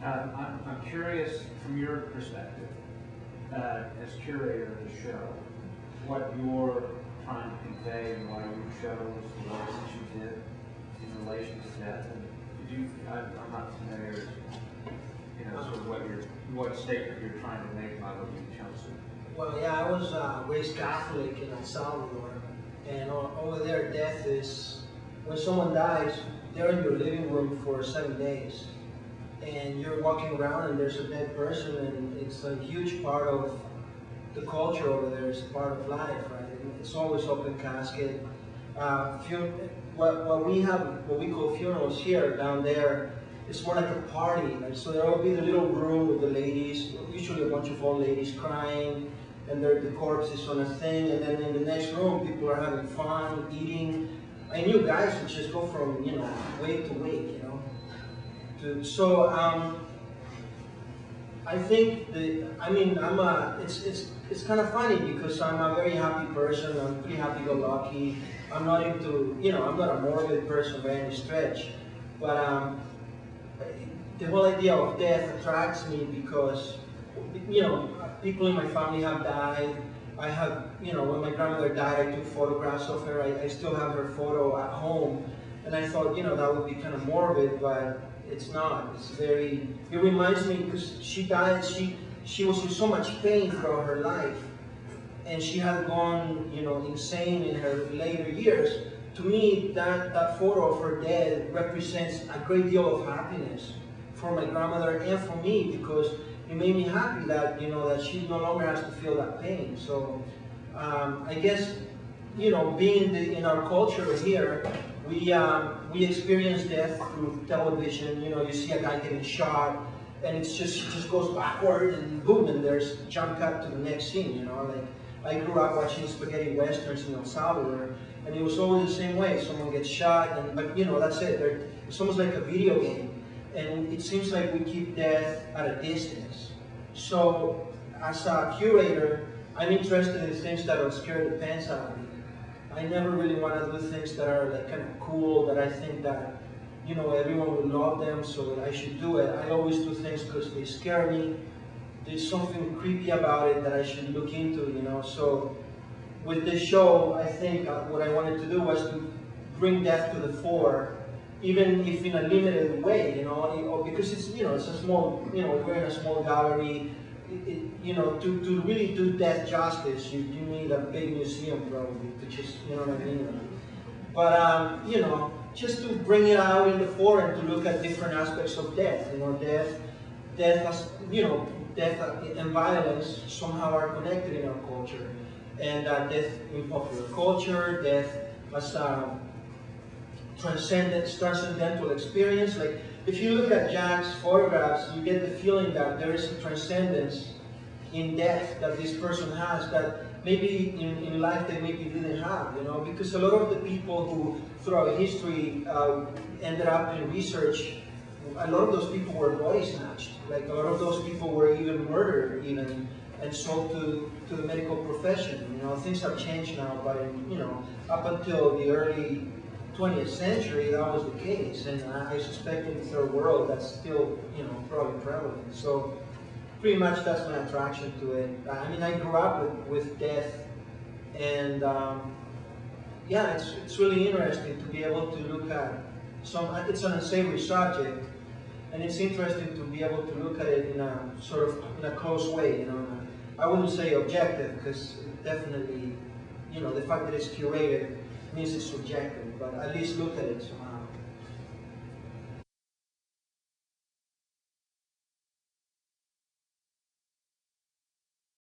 I'm curious from your perspective, as curator of the show, what you're trying to convey and why you chose the works that you did in relation to death. And did you, I'm not familiar, sort of what statement you're trying to make by what you chose. Well, yeah, I was raised Catholic in El Salvador, and over there, death is when someone dies, they're in your living room for 7 days, and you're walking around and there's a dead person, and it's a huge part of the culture over there. It's part of life, right? And it's always open casket. What we call funerals here down there, it's more like a party. Right? So there will be the little room with the ladies, usually a bunch of old ladies crying, and the corpse is on a thing, and then in the next room people are having fun, eating. I knew guys would just go from wake to wake, I think it's kind of funny because I'm a very happy person. I'm pretty happy-go-lucky. I'm not into I'm not a morbid person by any stretch, but the whole idea of death attracts me because people in my family have died. I have, when my grandmother died, I took photographs of her. I still have her photo at home. And I thought, that would be kind of morbid, but it's not. It reminds me, because she died, she was in so much pain throughout her life. And she had gone, insane in her later years. To me, that photo of her dead represents a great deal of happiness for my grandmother and for me, because it made me happy that that she no longer has to feel that pain. So I guess being in our culture here, we experience death through television. You see a guy getting shot, and it just goes backward, and boom, and there's jump cut to the next scene. Like I grew up watching spaghetti westerns in El Salvador, and it was always the same way. Someone gets shot, but that's it. It's almost like a video game. And it seems like we keep death at a distance. So, as a curator, I'm interested in things that will scare the pants out of me. I never really want to do things that are like kind of cool, that I think that, everyone will love them, so I should do it. I always do things because they scare me. There's something creepy about it that I should look into, So, with this show, I think what I wanted to do was to bring death to the fore, even if in a limited way, because it's it's a small, we're in a small gallery. To really do death justice, you need a big museum probably to just, what I mean. But just to bring it out in the fore and to look at different aspects of death. Death has, death and violence somehow are connected in our culture, and death in popular culture, death as transcendental experience. Like if you look at Jack's photographs, you get the feeling that there is a transcendence in death that this person has that maybe in life they maybe didn't have, because a lot of the people who throughout history ended up in research, a lot of those people were body snatched. Like a lot of those people were even murdered and sold to the medical profession. Things have changed now, but up until the early 20th century, that was the case, and I suspect in the third world that's still, probably prevalent. So, pretty much that's my attraction to it. I mean, I grew up with death, and yeah, it's really interesting to be able to look at it's an unsavory subject, and it's interesting to be able to look at it in a sort of in a close way. I wouldn't say objective, because definitely, the fact that it's curated means it's subjective, but at least look at it somehow.